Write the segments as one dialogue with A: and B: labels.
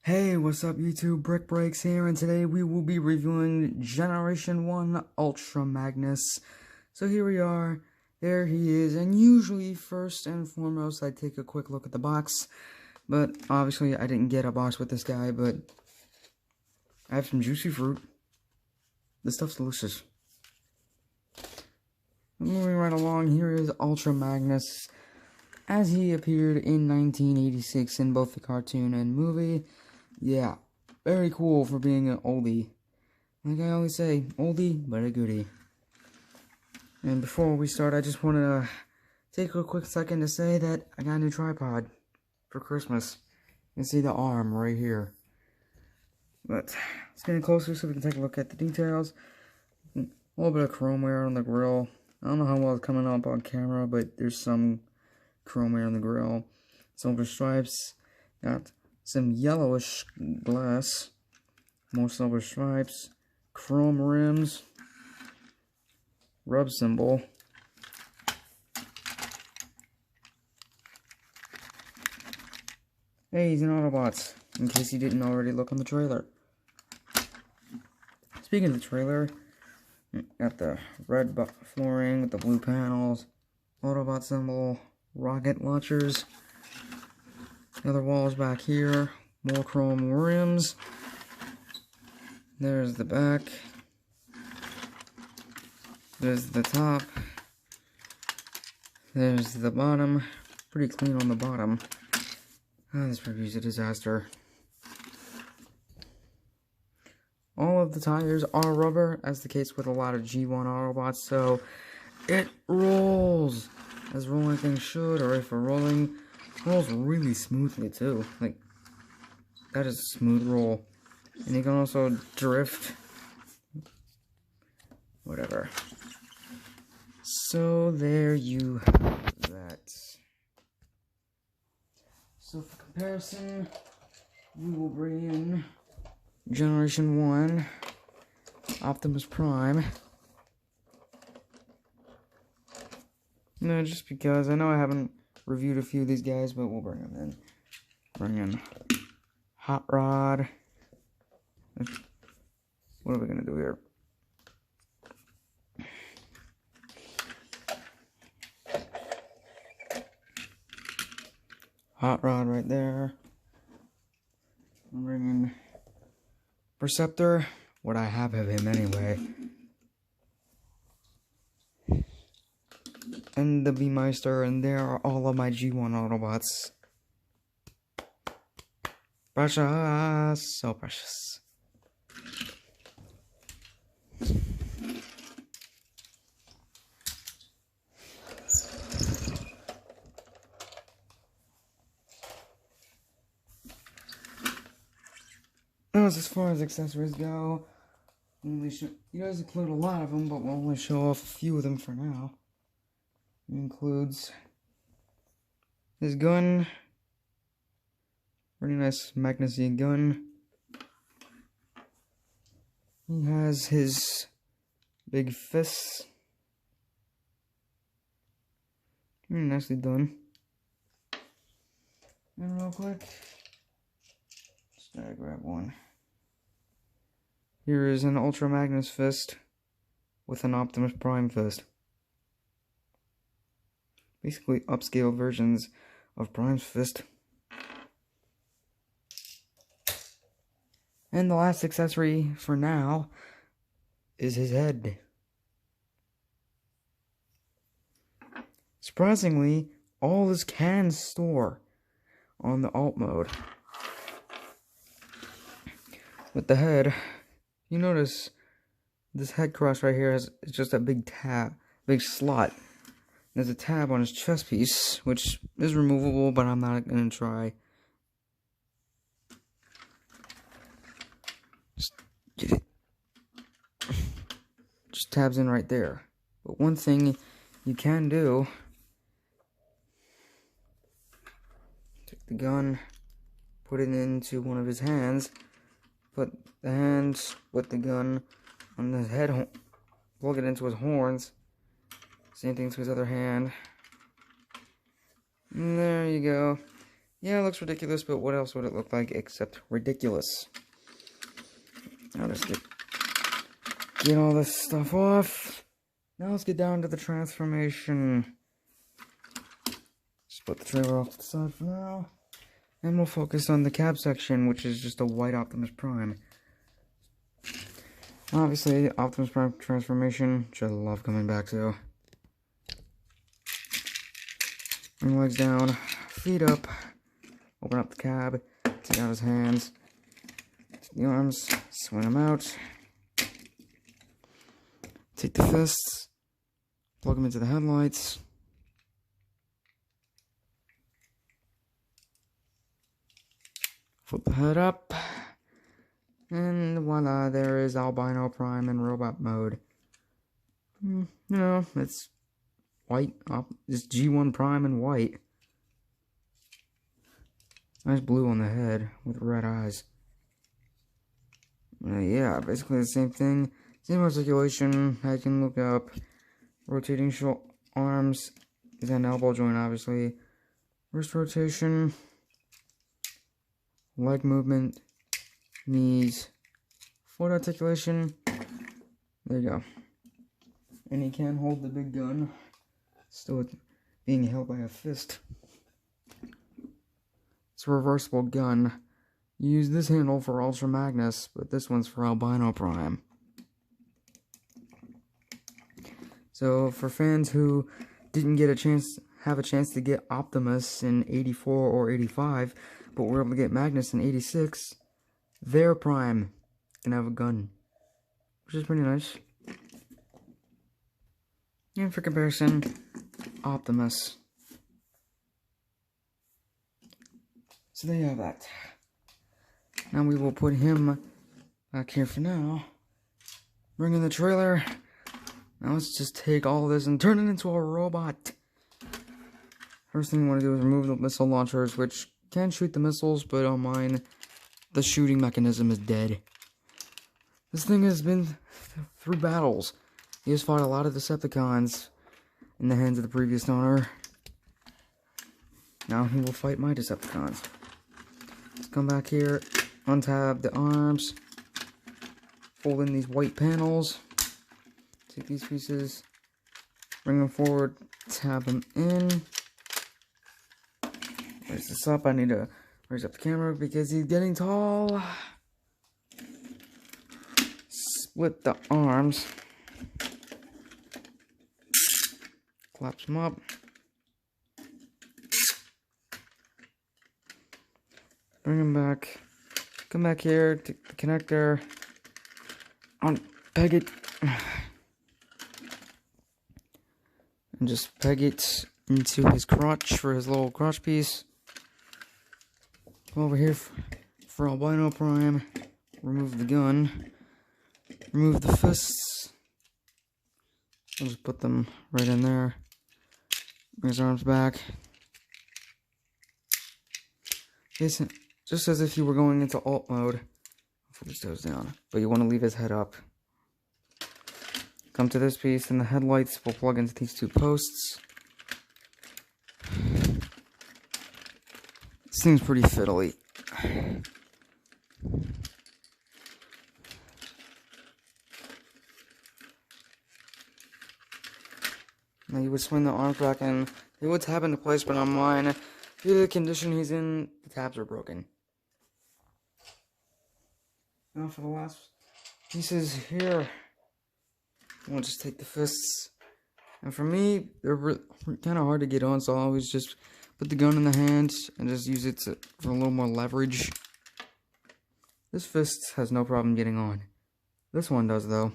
A: Hey, what's up YouTube? Brick Breaks here, and today we will be reviewing Generation 1 Ultra Magnus. So here we are, there he is, and usually first and foremost I take a quick look at the box, but obviously I didn't get a box with this guy, but I have some juicy fruit. This stuff's delicious. Moving right along, here is Ultra Magnus, as he appeared in 1986 in both the cartoon and movie. Yeah, very cool for being an oldie. Like I always say, oldie, but a goodie. And before we start, I just want to take a quick second to say that I got a new tripod for Christmas. You can see the arm right here. But let's get in closer so we can take a look at the details. A little bit of chrome wear on the grill. I don't know how well it's coming up on camera, but there's some chrome wear on the grill. Silver stripes. Got some yellowish glass, more silver stripes, chrome rims, rub symbol, hey, he's an Autobots, in case you didn't already look on the trailer. Speaking of the trailer, got the red flooring with the blue panels, Autobot symbol, rocket launchers. Other walls back here, more chrome rims. There's the back. There's the top. There's the bottom. Pretty clean on the bottom. This review's a disaster. All of the tires are rubber, as the case with a lot of G1 Autobots, so it rolls as rolling things should, or if we're rolling. Rolls really smoothly too. Like, that is a smooth roll. And you can also drift. Whatever. So there you have that. So for comparison, we will bring in Generation 1 Optimus Prime. No, just because I know I haven't reviewed a few of these guys, but we'll bring them in. Bring in Hot Rod. What are we gonna do here? Hot Rod right there. Bring in Perceptor. What I have of him anyway. And the B-Meister, and there are all of my G1 Autobots. Precious, so precious. As far as accessories go, you guys include a lot of them, but we'll only show off a few of them for now. It includes his gun, pretty nice Magnus-y gun. He has his big fists, very nicely done. And real quick, just gotta grab one. Here is an Ultra Magnus fist with an Optimus Prime fist. Basically upscale versions of Prime's fist. And the last accessory for now is his head. Surprisingly, all this can store on the alt mode. With the head, you notice this head cross right here is just a big tab, big slot. There's a tab on his chest piece, which is removable, but I'm not going to try. Just get it. Just tabs in right there. But one thing you can do, take the gun, put it into one of his hands, put the hands with the gun on his head, plug it into his horns. Same thing to his other hand. And there you go. Yeah, it looks ridiculous, but what else would it look like except ridiculous? Now let's get all this stuff off. Now let's get down to the transformation. Just put the trailer off to the side for now. And we'll focus on the cab section, which is just a white Optimus Prime. Obviously, Optimus Prime transformation, which I love coming back to. Bring legs down, feet up, open up the cab, take out his hands, take the arms, swing them out, take the fists, plug them into the headlights, flip the head up, and voila, there is Albino Prime in robot mode. You know, it's white, it's G1 Prime in white. Nice blue on the head with red eyes. Yeah, basically the same thing. Same articulation. I can look up. Rotating arms is an elbow joint, obviously. Wrist rotation. Leg movement. Knees. Foot articulation. There you go. And he can hold the big gun. Still being held by a fist. It's a reversible gun. You use this handle for Ultra Magnus, but this one's for Albino Prime. So for fans who didn't have a chance to get Optimus in 84 or 85, but were able to get Magnus in 86, their Prime can have a gun, which is pretty nice. And for comparison, Optimus. So there you have that. Now we will put him back here for now. Bring in the trailer. Now let's just take all of this and turn it into a robot. First thing you want to do is remove the missile launchers, which can shoot the missiles, but on mine, the shooting mechanism is dead. This thing has been through battles. He has fought a lot of Decepticons in the hands of the previous owner. Now he will fight my Decepticons. Let's come back here, untab the arms, fold in these white panels, take these pieces, bring them forward, tab them in. Raise this up. I need to raise up the camera because he's getting tall. Split the arms. Collapse them up. Bring them back. Come back here, take the connector. Peg it. And just peg it into his crotch for his little crotch piece. Come over here for Albino Prime. Remove the gun. Remove the fists. I'll just put them right in there. Bring his arms back. Just as if you were going into alt mode. Put his toes down. But you want to leave his head up. Come to this piece, and the headlights will plug into these two posts. This thing's pretty fiddly. Now you would swing the arms back and they would tap into place, but on mine, due to the condition he's in, the tabs are broken. Now for the last pieces here, we'll just take the fists. And for me, they're kind of hard to get on, so I always just put the gun in the hand and just use it for a little more leverage. This fist has no problem getting on. This one does, though.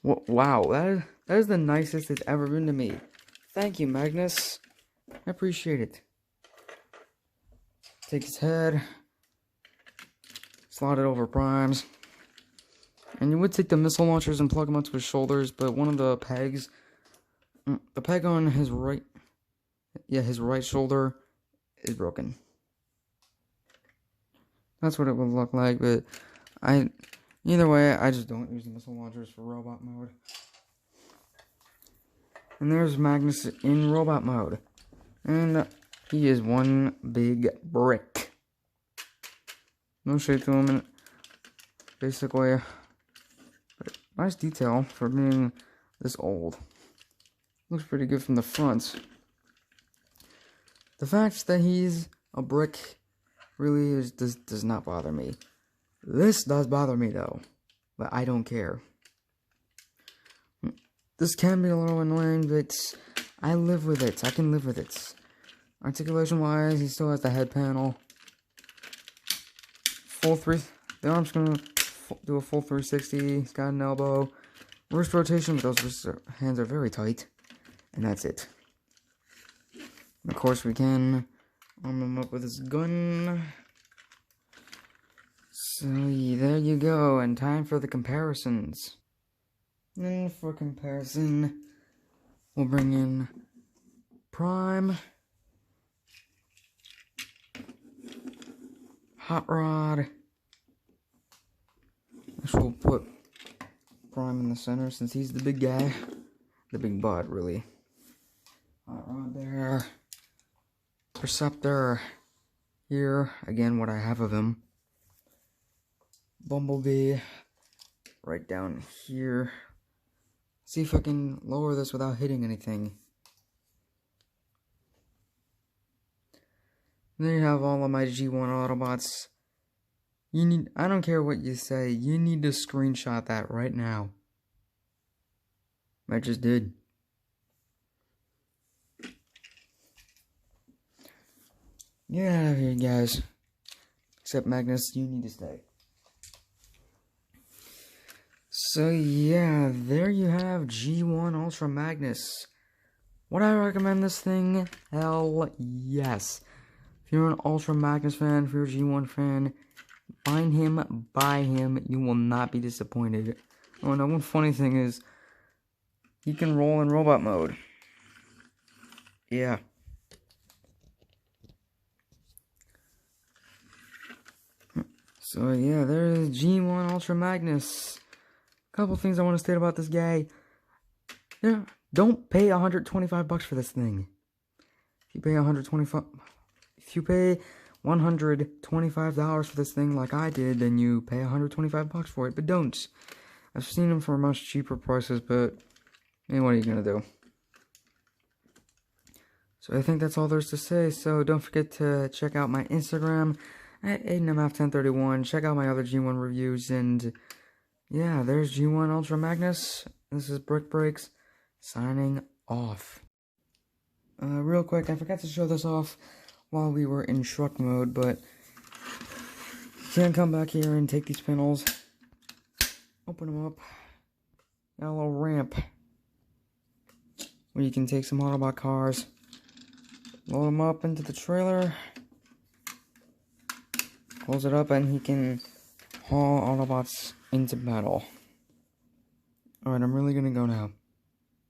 A: Wow, that is the nicest it's ever been to me. Thank you, Magnus. I appreciate it. Take his head, slot it over Prime's, and you would take the missile launchers and plug them onto his shoulders, but one of the pegs, the peg on his right shoulder is broken. That's what it would look like, but Either way, I just don't use the missile launchers for robot mode. And there's Magnus in robot mode. And he is one big brick. No shade to him, and basically, nice detail for being this old. Looks pretty good from the front. The fact that he's a brick really does not bother me. This does bother me though, but I don't care. This can be a little annoying, but I live with it. I can live with it. Articulation-wise, he still has the head panel. The arm's gonna do a full 360. He's got an elbow. Wrist rotation, but those hands are very tight. And that's it. And of course, we can arm him up with his gun. So, yeah, there you go. And time for the comparisons. And for comparison, we'll bring in Prime, Hot Rod. We'll put Prime in the center since he's the big guy. The big butt, really. Hot Rod there. Perceptor here. Again, what I have of him. Bumblebee right down here. See if I can lower this without hitting anything. There you have all of my G1 Autobots. I don't care what you say, you need to screenshot that right now. I just did. Get out of here, guys. Except Magnus, you need to stay. So yeah, there you have G1 Ultra Magnus. Would I recommend this thing? Hell yes. If you're an Ultra Magnus fan, if you're a G1 fan, find him, buy him, you will not be disappointed. Oh, and one funny thing is, he can roll in robot mode. Yeah. So yeah, there's G1 Ultra Magnus. Couple things I want to state about this guy. Yeah, don't pay $125 for this thing. If you pay $125 for this thing like I did, then you pay $125 for it, but don't. I've seen them for much cheaper prices, but what are you gonna do? So I think that's all there's to say. So don't forget to check out my Instagram at AidenMF1031. Check out my other G1 reviews, and yeah, there's G1 Ultra Magnus. This is Brick Breaks, signing off. Real quick, I forgot to show this off while we were in truck mode, but you can come back here and take these panels, open them up, got a little ramp where you can take some Autobot cars, load them up into the trailer, close it up, and he can haul Autobots into battle. Alright, I'm really gonna go now.